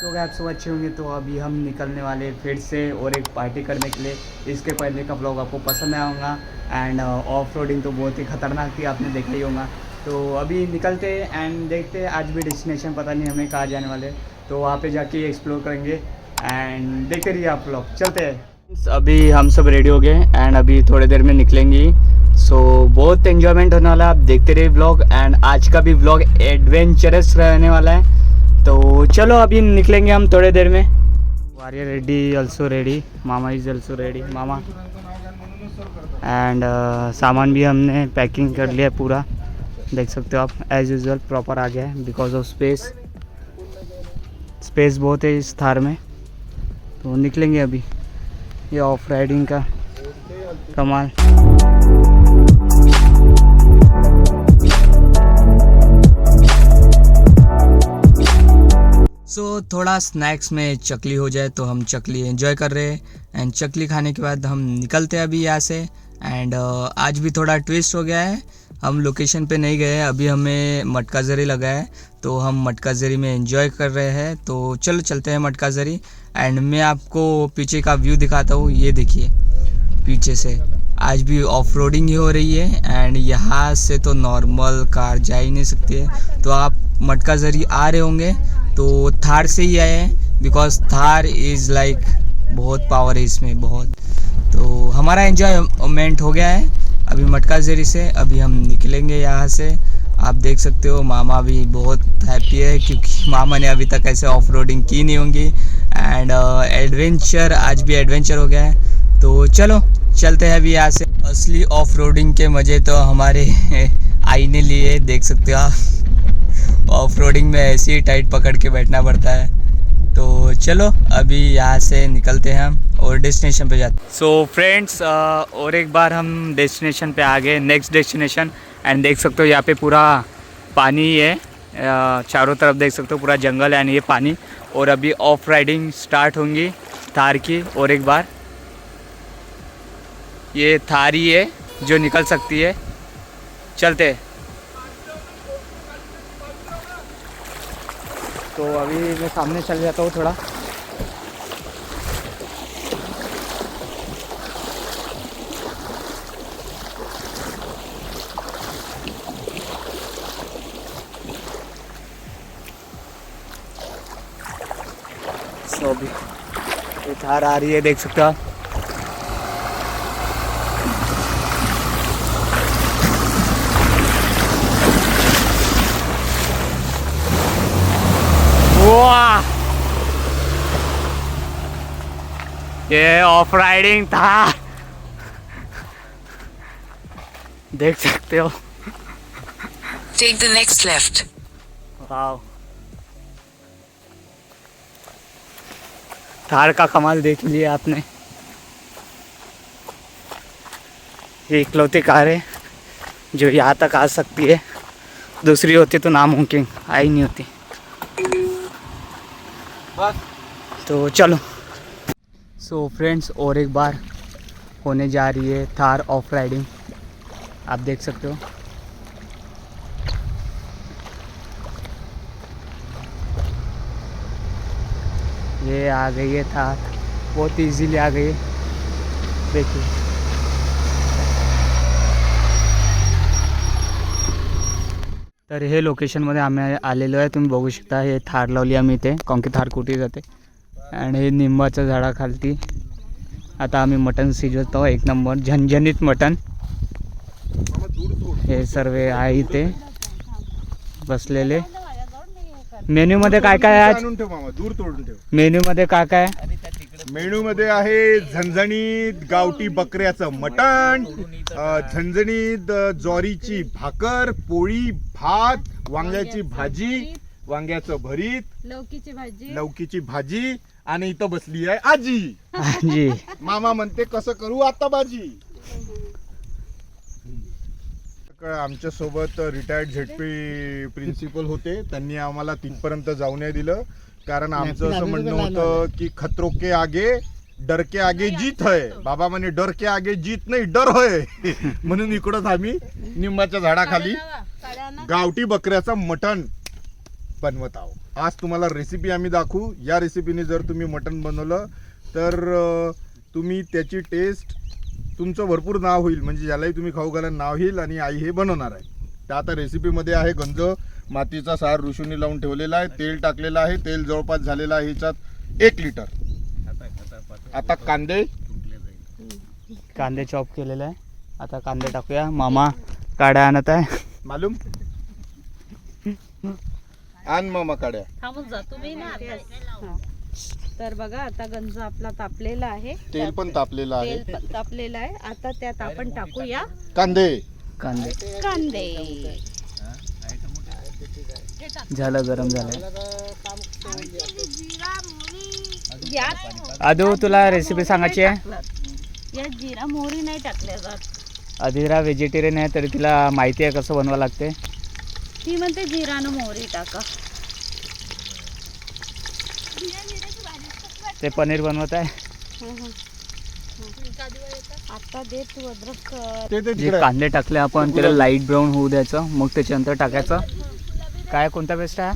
लोग आप सब अच्छे होंगे। तो अभी हम निकलने वाले फिर से और एक पार्टी करने के लिए। इसके पहले का ब्लॉग आपको पसंद आया होगा एंड ऑफ रोडिंग तो बहुत ही ख़तरनाक थी, आपने देखा ही होगा। तो अभी निकलते एंड देखते आज भी डेस्टिनेशन पता नहीं हमें कहाँ जाने वाले, तो वहाँ पे जाके एक्सप्लोर करेंगे एंड देखते रहिए आप ब्लॉग। चलते हैं। अभी हम सब रेडी हो गए एंड अभी थोड़ी देर में निकलेंगे। सो बहुत एंजॉयमेंट होने वाला है, आप देखते रहिए ब्लॉग। एंड आज का भी ब्लॉग एडवेंचरस रहने वाला है। तो चलो अभी निकलेंगे हम थोड़ी देर में। वारियर रेडी, ऑल्सो रेडी, मामा इज ऑल्सो रेडी, मामा। एंड सामान भी हमने पैकिंग कर लिया पूरा, देख सकते हो आप। एज यूजुअल प्रॉपर आ गया है बिकॉज ऑफ स्पेस बहुत है इस थार में। तो निकलेंगे अभी, ये ऑफ राइडिंग का कमाल। थोड़ा स्नैक्स में चकली हो जाए तो हम चकली एंजॉय कर रहे हैं एंड चकली खाने के बाद हम निकलते हैं अभी यहाँ से। एंड आज भी थोड़ा ट्विस्ट हो गया है, हम लोकेशन पे नहीं गए, अभी हमें मटका ज़री लगा है तो हम मटका ज़री में एंजॉय कर रहे हैं। तो चलो चलते हैं मटका ज़री। एंड मैं आपको पीछे का व्यू दिखाता हूँ, ये देखिए पीछे से आज भी ऑफ रोडिंग ही हो रही है एंड यहाँ से तो नॉर्मल कार जा ही नहीं सकती है। तो आप मटका ज़री आ रहे होंगे तो थार से ही आए हैं बिकॉज थार इज़ लाइक बहुत पावर है इसमें बहुत। तो हमारा एंजॉयमेंट हो गया है अभी मटका ज़री से। अभी हम निकलेंगे यहाँ से, आप देख सकते हो मामा भी बहुत हैप्पी है क्योंकि मामा ने अभी तक ऐसे ऑफ रोडिंग की नहीं होंगी। एंड एडवेंचर, आज भी एडवेंचर हो गया है। तो चलो चलते हैं अभी यहाँ से। असली ऑफ रोडिंग के मज़े तो हमारे आईने लिए, देख सकते हो आप। ऑफ रोडिंग में ऐसे ही टाइट पकड़ के बैठना पड़ता है। तो चलो अभी यहाँ से निकलते हैं हम और डेस्टिनेशन पे जाते हैं। सो फ्रेंड्स, और एक बार हम डेस्टिनेशन पे आ गए, नेक्स्ट डेस्टिनेशन। एंड देख सकते हो यहाँ पे पूरा पानी ही है, चारों तरफ देख सकते हो पूरा जंगल है एंड ये पानी। और अभी ऑफ राइडिंग स्टार्ट होंगी थार की। और एक बार ये थार ही है जो निकल सकती है, चलते। तो अभी मैं सामने चल जाता हूँ थोड़ा। तो अभी ये थार आ रही है, देख सकते हो आप। वाह, ये ऑफ राइडिंग था, देख सकते हो। Take the next left. Wow, Thar का कमाल देख लिया आपने। ये इकलौती कार है जो यहाँ तक आ सकती है, दूसरी होती तो नामुमकिन, आई नहीं होती। तो चलो। सो फ्रेंड्स, और एक बार होने जा रही है थार ऑफ राइडिंग, आप देख सकते हो। ये आ गई है थार, बहुत इजीली आ गई है, देखिए। तर हे लोकेशनमध्ये आम्ही आलेलो आहे, तुम्ही बघू शकता। हे थार लावली आम्ही इथे, कारण की थार कुठे जाते। आणि हे निंबाच्या झाडाखालती आता आम्ही मटण शिजवतो, एक नंबर झणझणीत मटण। हे सर्व आहे इथे बसलेले। मेन्यूमध्ये काय काय आहे? दूर तोडून ठेव। मेन्यूमध्ये काय काय आहे? मेनू मध्ये आहे झणझणीत गावठी बकऱ्याचं मटण, झणझणीत ज्वारीची भाकर, पोळी, भात, वांग्याची भाजी, वांग्याचं भरीत, लौकीची भाजी आणि इथं बसली आहे आजी। आजी मामा म्हणते कसं करू आता भाजी। आमच्या सोबत रिटायर्ड झेडपी प्रिन्सिपल होते, त्यांनी आम्हाला तिथपर्यंत जाऊ नाही दिलं, कारण आमचं असं म्हणणं होतं की खतरों के आगे डर के आगे जीत है। बाबा म्हणे डर के आगे जीत नाही डर होय। म्हणून इकडंच आम्ही निंबाच्या झाडाखाली गावठी बकऱ्याचं मटण बनवत आहोत। आज तुम्हाला रेसिपी आम्ही दाखवू. या रेसिपीने जर तुम्ही मटण बनवलं तर तुम्ही त्याची टेस्ट तुमचं भरपूर नाव होईल, म्हणजे ज्यालाही तुम्ही खाऊ घाला नाव येईल आणि आई हे बनवणार आहे. तर आता रेसिपीमध्ये आहे गंज मातीचा सार ऋषूंनी लावून ठेवलेला आहे, तेल टाकलेलं आहे, तेल जवळपास झालेलं आहे ह्याच्यात 1 लिटर. आता कांदे चॉप केलेले आहे. आता कांदे टाकूया. मामा काड्या आणत आहे. मालूम आण मामा काड्या. थांबून जा तुम्ही ना आता. तर बघा आता गंज आपला तापलेला आहे, तेल पण तापलेलं आहे, तेल पण तापलेलं आहे. आता त्यात आपण टाकूया कांदे. कांदे. झालं, गरम झालं. यात आदू तुला रेसिपी सांगायची आहे. यात जिरा मोहरी नाही टाकल्या जात. अधिरा व्हेजिटेरियन आहे तरी तिला माहिती आहे कसं बनवावं लागते. ती म्हणते जिरा न मोहरी टाका. ते पनीर बनवत आहे. आता दे तू अद्रक. ते जे तिकडे कांदे टाकले आपण त्याला लाईट ब्राऊन होऊ द्यायचं, मग त्याच्यानंतर टाकायचं काय, कोणता पेस्ट आहे?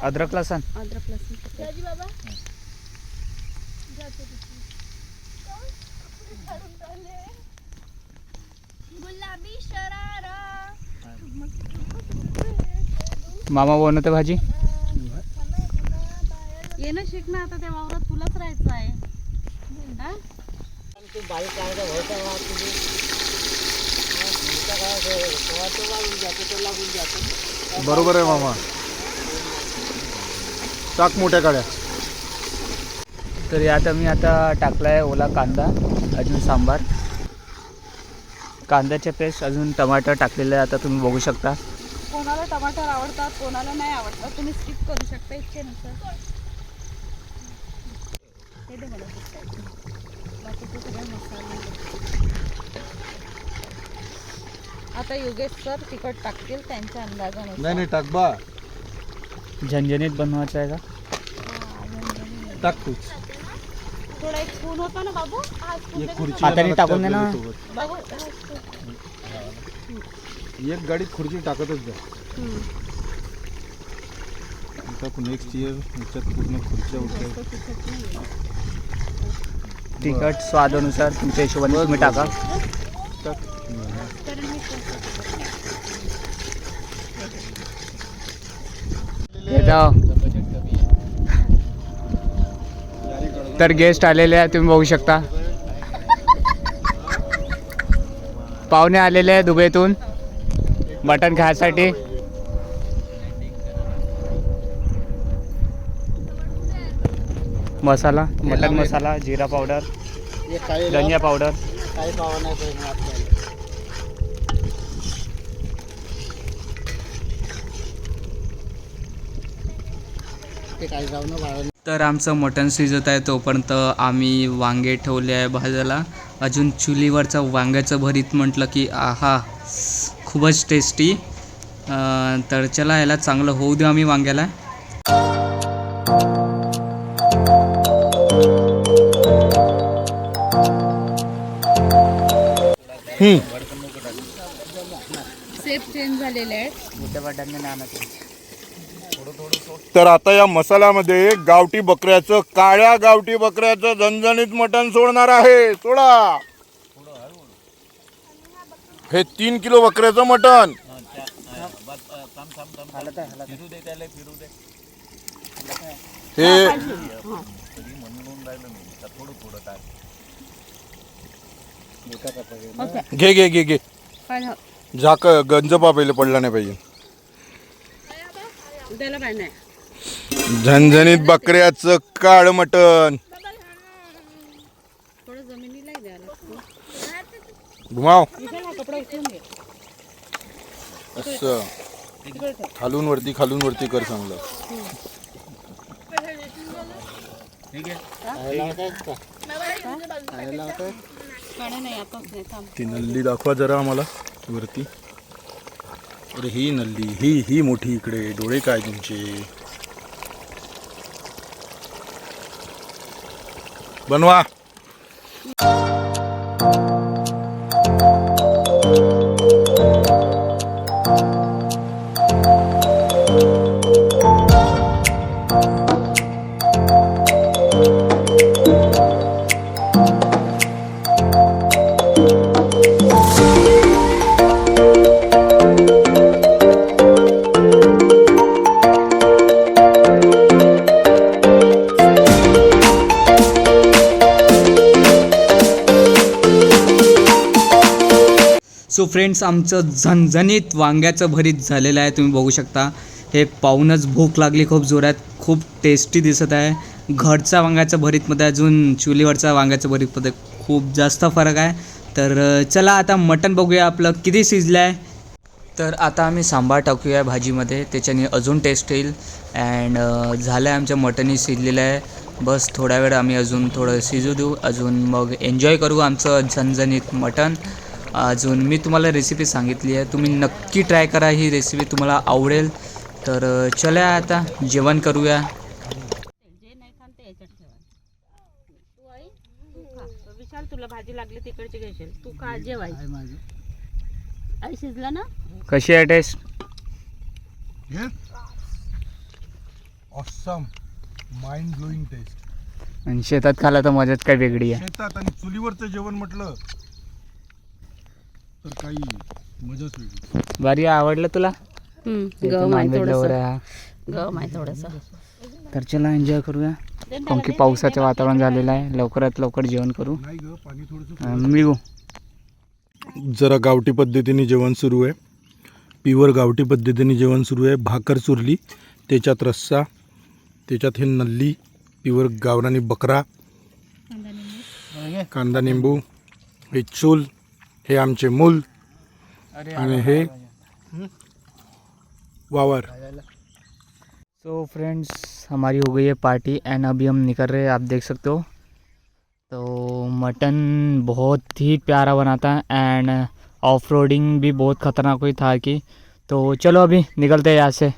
अद्रक लसण. अद्रक लसूण. मामा बनवते भाजी. ये ना शिक ना, आता त्या वावरात तुलाच राहायचं आहे. हा? बरोबर आहे मामा. टाक मोठ्या काड्या. तर आता मी टाकलाय ओला कांदा, अजून सांबार, कांद्याचे पेस्ट, अजून टमाटर टाकलेलं आहे. आता तुम्ही बघू शकता. कोणाला टमाटर आवडतात, कोणाला नाही आवडतात, तुम्ही स्किप करू शकता इच्छेनुसार. हे दे मला बाकीचे सगळे मसाले. आता योगेश सर तिखट टाकतील त्यांच्या अंदाजानुसार. नाही टाक बा. झणझणीत बनवायचं आहे का? टाक तूच. थोडा एक स्पून होता ना बाबू. हा spoon एक दे खुर्ची ना. हाताने टाकून दे ना. बाबू, हा spoon. एक गाडीत खुर्ची टाकतच जा. आता नेक्स्ट इयर ह्याच्यात पूर्ण खुर्च्या उठल्या. तिखट स्वादानुसार तुमच्या हिशोबाने तुम्ही टाका. तर मी तर गेस्ट आलेले आहे, तुम्ही बघू शकता. पाहुणे आलेले आहे दुबईतून मटण खायसाठी. मसाला, मटन मसाला, जिरा पावडर, धनिया पावडर. तर आमचं मटण शिजत आहे तोपर्यंत आम्ही वांगे ठेवले आहे भाजायला. अजून चुलीवरचं वांग्याचं भरीत म्हटलं की आहा, खूपच टेस्टी. तर चला याला चांगलं होऊ देऊ आम्ही वांग्याला. सेफ चेंज झालेले आहेत. मोठ्या वाट्यांनी नाही आणत. तर आता या मसाल्यामध्ये गावठी बकऱ्याचं, काळ्या गावठी बकऱ्याचं झणझणीत मटण सोडणार आहे. सोडा. हे 3 किलो बकऱ्याचं मटण. हे घे घे घे घे. झाक गंजपा पहिले पडला नाही पाहिजे. त्याला काय नाही. झणझणीत बकऱ्याचं काळ मटण. थोडं जमिनीला द्यायला लागतं. घुमाव. कपडा उचलून घे. असं खालून वरती कर चांगलं. काढा नाही आताच नाही. थांब. ती नल्ली दाखवा जरा आम्हाला वरती. अरे ही नल्ली, ही मोठी इकडे. डोळे काय तुमचे. बनवा. सो फ्रेंड्स, आमचं झणझणीत वांग्याचं भरीत झालेलं आहे. तुम्ही बघू शकता. हे पाहूनच भूक लागली खूप जोरात. खूप टेस्टी दिसत आहे. घरचा वांग्याचं भरीतमध्ये अजून चुलीवरचा वांग्याचं भरीतमध्ये खूप जास्त फरक आहे. तर चला आता मटण बघूया आपलं किती शिजलं आहे. तर आता आम्ही सांबार टाकूया भाजीमध्ये, त्याच्याने अजून टेस्ट येईल. अँड झालं आहे आमचं मटणही शिजलेलं आहे. बस थोडा वेळ आम्ही अजून थोडं शिजू देऊ, अजून मग एन्जॉय करू आमचं झणझणीत मटण. अजून मी तुम्हाला रेसिपी सांगितली आहे, तुम्ही नक्की ट्राय करा. ही रेसिपी तुम्हाला आवडेल. तर चला आता जेवण करूया. जे नाही खान ते याच्यात ठेवा. तू आई तू खा. विशाल तुला भाजी लागली तिकडची घेशील. तू खा जेवाय. आई शिजला ना? कशी आहे taste? Awesome, mind blowing taste. आणि शेतात खाला तर मजाच काय वेगळी आहे. शेतात आणि चुलीवरचं जेवण म्हटलं तर काही मजाच वेगळी. भारी आवडलं तुला? गम आहे थोडंसं. गम आहे थोडंसं. तर चला एन्जॉय करूया. कारण की पावसाचं वातावरण झालेलं आहे. लवकरात लवकर जेवण करू. नाही ग, पाणी थोडंसं. मिळू. जरा गावठी पद्धतीने जेवण सुरू आहे. प्युअर गावठी पद्धतीने जेवण सुरू आहे. भाकर चुरली, त्याच्यात रस्सा, त्याच्यात हे नल्ली, प्युअर गावरानी बकरा, कांदा निंबू, हे चूल, हे आमचे मूल आणि हे वावर. सो फ्रेंड्स, हमारी हो गई है पार्टी एंड अभी हम निकल रहे हैं. आप देख सकते हो. तो मटन बहुत ही प्यारा बना था एंड ऑफ रोडिंग भी बहुत ख़तरनाक हुई था कि. तो चलो अभी निकलते हैं यहाँ से.